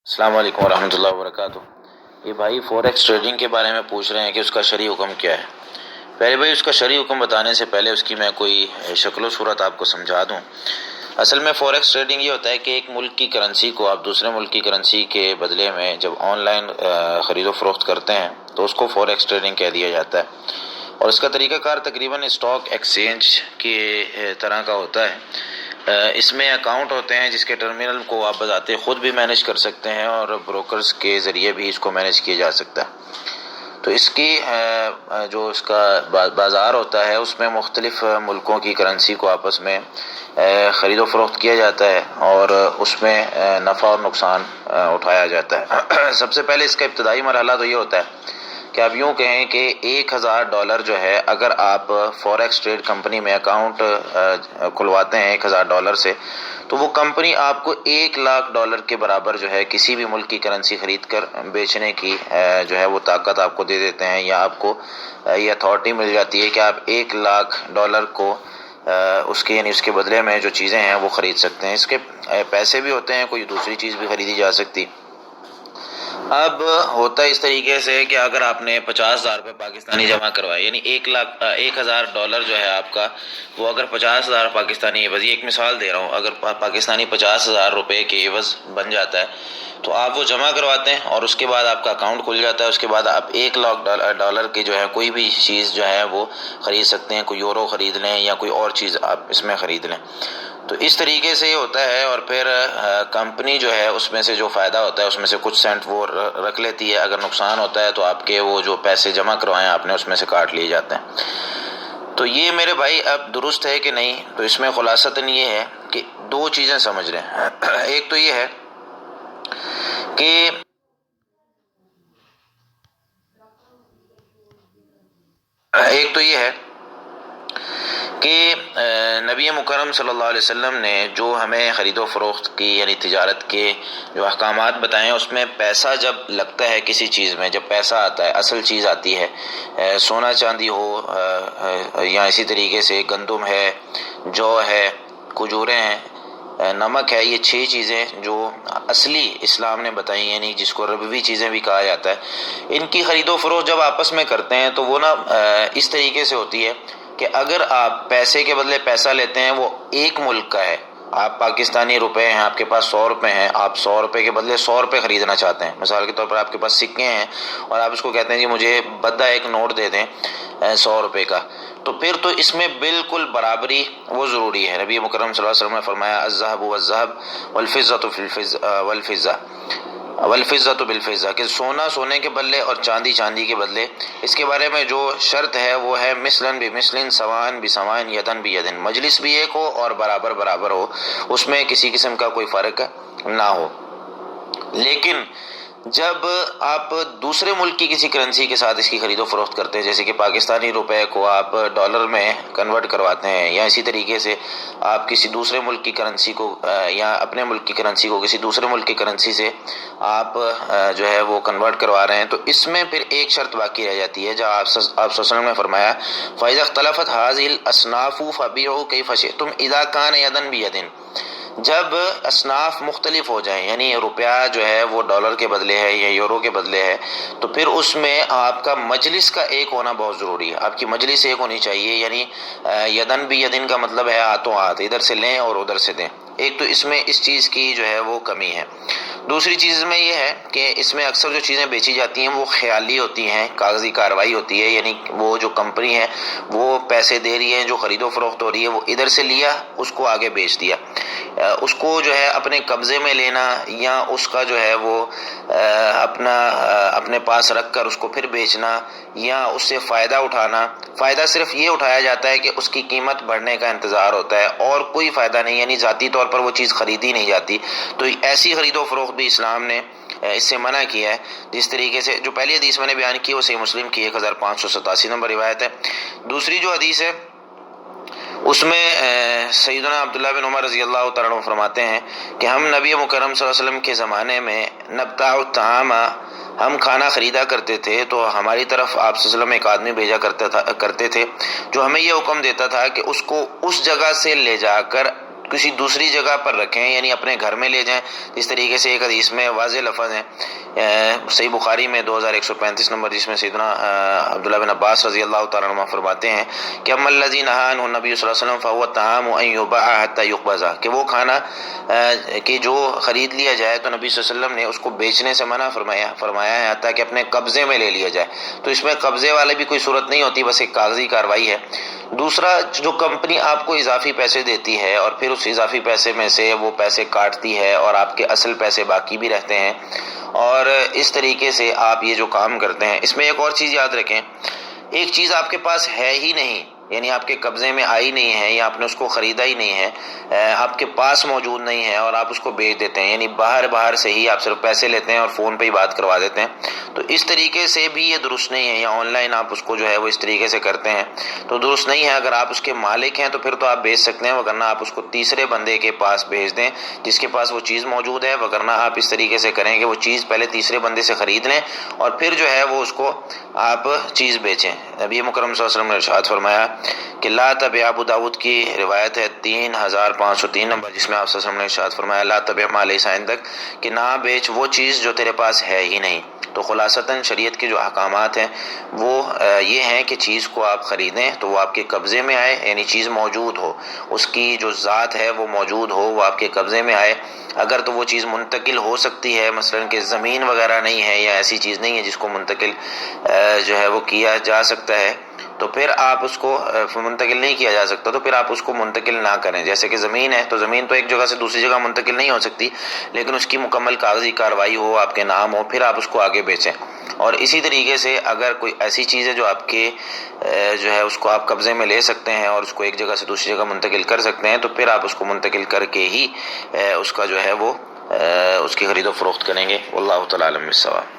السلام علیکم ورحمۃ اللہ وبرکاتہ۔ یہ بھائی فوریکس ٹریڈنگ کے بارے میں پوچھ رہے ہیں کہ اس کا شرعی حکم کیا ہے۔ پہلے بھائی اس کا شرعی حکم بتانے سے پہلے اس کی میں کوئی شکل و صورت آپ کو سمجھا دوں۔ اصل میں فوریکس ٹریڈنگ یہ ہوتا ہے کہ ایک ملک کی کرنسی کو آپ دوسرے ملک کی کرنسی کے بدلے میں جب آن لائن خرید و فروخت کرتے ہیں تو اس کو فوریکس ٹریڈنگ کہہ دیا جاتا ہے، اور اس کا طریقہ کار تقریباً اسٹاک ایکسچینج کی طرح کا ہوتا ہے۔ اس میں اکاؤنٹ ہوتے ہیں جس کے ٹرمینل کو آپ بذات خود بھی مینیج کر سکتے ہیں اور بروکرز کے ذریعے بھی اس کو مینیج کیا جا سکتا ہے۔ تو اس کی جو اس کا بازار ہوتا ہے اس میں مختلف ملکوں کی کرنسی کو آپس میں خرید و فروخت کیا جاتا ہے اور اس میں نفع اور نقصان اٹھایا جاتا ہے۔ سب سے پہلے اس کا ابتدائی مرحلہ تو یہ ہوتا ہے کہ آپ یوں کہیں کہ $1000 جو ہے، اگر آپ فوریکس ٹریڈ کمپنی میں اکاؤنٹ کھلواتے ہیں $1000 سے، تو وہ کمپنی آپ کو $1,00,000 کے برابر جو ہے کسی بھی ملک کی کرنسی خرید کر بیچنے کی جو ہے وہ طاقت آپ کو دے دیتے ہیں، یا آپ کو یہ اتھارٹی مل جاتی ہے کہ آپ $1,00,000 کو اس کے یعنی اس کے بدلے میں جو چیزیں ہیں وہ خرید سکتے ہیں۔ اس کے پیسے بھی ہوتے ہیں، کوئی دوسری چیز بھی خریدی جا سکتی۔ اب ہوتا ہے اس طریقے سے کہ اگر آپ نے $50,000 پاکستانی جمع کروائے، یعنی $1,00,000 جو ہے آپ کا، وہ اگر 50,000 پاکستانی عوض، یہ ایک مثال دے رہا ہوں، اگر پاکستانی $50,000 کے عوض بن جاتا ہے تو آپ وہ جمع کرواتے ہیں اور اس کے بعد آپ کا اکاؤنٹ کھل جاتا ہے۔ اس کے بعد آپ $1,00,000 کی جو ہے کوئی بھی چیز جو ہے وہ خرید سکتے ہیں، کوئی یورو خرید لیں یا کوئی اور چیز آپ اس میں خرید لیں۔ تو اس طریقے سے یہ ہوتا ہے، اور پھر کمپنی جو ہے اس میں سے جو فائدہ ہوتا ہے اس میں سے کچھ سینٹ وہ رکھ لیتی ہے، اگر نقصان ہوتا ہے تو آپ کے وہ جو پیسے جمع کروائے آپ نے اس میں سے کاٹ لیے جاتے ہیں۔ تو یہ میرے بھائی اب درست ہے کہ نہیں؟ تو اس میں خلاصتاً یہ ہے کہ دو چیزیں سمجھ رہے ہیں۔ ایک تو یہ ہے کہ نبی مکرم صلی اللہ علیہ وسلم نے جو ہمیں خرید و فروخت کی یعنی تجارت کے جو احکامات بتائے ہیں، اس میں پیسہ جب لگتا ہے کسی چیز میں، جب پیسہ آتا ہے، اصل چیز آتی ہے، سونا چاندی ہو یا اسی طریقے سے گندم ہے، جو ہے، کھجوریں ہیں، نمک ہے، یہ 6 چیزیں جو اصلی اسلام نے بتائی، یعنی جس کو ربوی چیزیں بھی کہا جاتا ہے، ان کی خرید و فروخت جب آپس میں کرتے ہیں تو وہ اس طریقے سے ہوتی ہے کہ اگر آپ پیسے کے بدلے پیسہ لیتے ہیں، وہ ایک ملک کا ہے، آپ پاکستانی روپے ہیں، آپ کے پاس $100 ہیں، آپ $100 کے بدلے $100 خریدنا چاہتے ہیں، مثال کے طور پر آپ کے پاس سکے ہیں اور آپ اس کو کہتے ہیں جی مجھے بدہ ایک نوٹ دے دیں $100 کا، تو پھر تو اس میں بالکل برابری وہ ضروری ہے۔ نبی مکرم صلی اللہ علیہ وسلم نے فرمایا الذهب والذهب والفضة بالفضة، کہ سونا سونے کے بدلے اور چاندی چاندی کے بدلے۔ اس کے بارے میں جو شرط ہے وہ ہے مثلاً بمثل سواء بسواء یداً بیدن، مجلس بھی ایک ہو اور برابر برابر ہو، اس میں کسی قسم کا کوئی فرق نہ ہو۔ لیکن جب آپ دوسرے ملک کی کسی کرنسی کے ساتھ اس کی خرید و فروخت کرتے ہیں، جیسے کہ پاکستانی روپے کو آپ ڈالر میں کنورٹ کرواتے ہیں، یا اسی طریقے سے آپ کسی دوسرے ملک کی کرنسی کو یا اپنے ملک کی کرنسی کو کسی دوسرے ملک کی کرنسی سے آپ جو ہے وہ کنورٹ کروا رہے ہیں، تو اس میں پھر ایک شرط باقی رہ جاتی ہے، جہاں آپ صلی اللہ علیہ وسلم نے فرمایا فَإِذَا اخْتَلَفَتْ هَٰذِهِ الْأَصْنَافُ فَبِيعُوا كَيْفَ شِئْتُمْ إِذَا كَانَ يَدًا بِيَدٍ۔ جب اصناف مختلف ہو جائیں، یعنی روپیہ جو ہے وہ ڈالر کے بدلے ہے یا یورو کے بدلے ہے، تو پھر اس میں آپ کا مجلس کا ایک ہونا بہت ضروری ہے، آپ کی مجلس ایک ہونی چاہیے، یعنی یدن بھی یدن کا مطلب ہے ہاتھوں ہاتھ، ادھر سے لیں اور ادھر سے دیں۔ ایک تو اس میں اس چیز کی جو ہے وہ کمی ہے۔ دوسری چیز میں یہ ہے کہ اس میں اکثر جو چیزیں بیچی جاتی ہیں وہ خیالی ہوتی ہیں، کاغذی کارروائی ہوتی ہے، یعنی وہ جو کمپنی ہے وہ پیسے دے رہی ہے، جو خرید و فروخت ہو رہی ہے وہ ادھر سے لیا، اس کو آگے بیچ دیا، اس کو جو ہے اپنے قبضے میں لینا یا اس کا جو ہے وہ اپنے پاس رکھ کر اس کو پھر بیچنا یا اس سے فائدہ اٹھانا۔ فائدہ صرف یہ اٹھایا جاتا ہے کہ اس کی قیمت بڑھنے کا انتظار ہوتا ہے اور کوئی فائدہ نہیں، یعنی ذاتی طور پر وہ چیز خریدی نہیں جاتی۔ تو ایسی خرید و فروخت بھی اسلام نے اس سے منع کیا ہے، جس طریقے سے جو پہلی حدیث میں نے بیان کی وہ صحیح مسلم کی 1587 نمبر روایت ہے۔ دوسری جو حدیث ہے اس میں سیدنا عبداللہ بن عمر رضی اللہ تعالیٰ عنہ فرماتے ہیں کہ ہم نبی مکرم صلی اللہ علیہ وسلم کے زمانے میں نبتاع الطعام، ہم کھانا خریدا کرتے تھے، تو ہماری طرف آپ صلی اللہ علیہ وسلم ایک آدمی بھیجا کرتے تھے جو ہمیں یہ حکم دیتا تھا کہ اس کو اس جگہ سے لے جا کر کسی دوسری جگہ پر رکھیں، یعنی اپنے گھر میں لے جائیں. اس طریقے سے ایک حدیث میں واضح لفظ ہیں صحیح بخاری میں 2135 نمبر، جس میں سیدنا عبداللہ بن عباس رضی اللہ تعالیٰ عنہ فرماتے ہیں کہ اما الذی نہی عنہ النبی صلی اللہ علیہ وسلم فهو الطعام ان یباع حتى یقبض، کہ وہ کھانا کہ جو خرید لیا جائے تو نبی صلی اللہ علیہ وسلم نے اس کو بیچنے سے منع فرمایا ہے حتیٰ کہ اپنے قبضے میں لے لیا جائے. تو اس میں قبضے والے بھی کوئی صورت نہیں ہوتی، بس ایک کاغذی کارروائی ہے. دوسرا، جو کمپنی آپ کو اضافی پیسے دیتی ہے اور پھر اس اضافی پیسے میں سے وہ پیسے کاٹتی ہے اور آپ کے اصل پیسے باقی بھی رہتے ہیں، اور اس طریقے سے آپ یہ جو کام کرتے ہیں. اس میں ایک اور چیز یاد رکھیں، ایک چیز آپ کے پاس ہے ہی نہیں، یعنی آپ کے قبضے میں آئی نہیں ہے یا آپ نے اس کو خریدا ہی نہیں ہے، آپ کے پاس موجود نہیں ہے اور آپ اس کو بیچ دیتے ہیں، یعنی باہر سے ہی آپ صرف پیسے لیتے ہیں اور فون پہ ہی بات کروا دیتے ہیں، تو اس طریقے سے بھی یہ درست نہیں ہے. یا آن لائن آپ اس کو جو ہے وہ اس طریقے سے کرتے ہیں تو درست نہیں ہے. اگر آپ اس کے مالک ہیں تو پھر تو آپ بیچ سکتے ہیں، وگرنہ آپ اس کو تیسرے بندے کے پاس بھیج دیں جس کے پاس وہ چیز موجود ہے. وگرنہ آپ اس طریقے سے کریں کہ وہ چیز پہلے تیسرے بندے سے خرید لیں اور پھر جو ہے وہ اس کو آپ چیز بیچیں. نبی مکرم صلی اللہ علیہ وسلم نے ارشاد فرمایا کہ لا تبع، ابو داؤد کی روایت ہے 3503 نمبر، جس میں آپ صلی اللہ علیہ وسلم نے ارشاد فرمایا لا تبع ما لیس عندک، کہ نہ بیچ وہ چیز جو تیرے پاس ہے ہی نہیں. تو خلاصتاً شریعت کے جو احکامات ہیں وہ یہ ہیں کہ چیز کو آپ خریدیں تو وہ آپ کے قبضے میں آئے، یعنی چیز موجود ہو، اس کی جو ذات ہے وہ موجود ہو، وہ آپ کے قبضے میں آئے. اگر تو وہ چیز منتقل ہو سکتی ہے، مثلا کہ زمین وغیرہ نہیں ہے یا ایسی چیز نہیں ہے جس کو منتقل جو ہے وہ کیا جا سکتا ہے، تو پھر آپ اس کو منتقل نہیں کیا جا سکتا تو پھر آپ اس کو منتقل نہ کریں. جیسے کہ زمین ہے تو زمین تو ایک جگہ سے دوسری جگہ منتقل نہیں ہو سکتی، لیکن اس کی مکمل کاغذی کارروائی ہو، آپ کے نام ہو، پھر آپ اس کو آگے بیچیں. اور اسی طریقے سے اگر کوئی ایسی چیز ہے جو آپ کے جو ہے اس کو آپ قبضے میں لے سکتے ہیں اور اس کو ایک جگہ سے دوسری جگہ منتقل کر سکتے ہیں تو پھر آپ اس کو منتقل کر کے ہی اس کا جو ہے وہ اس کی خرید و فروخت کریں گے. واللہ تعالی اعلم بالصواب.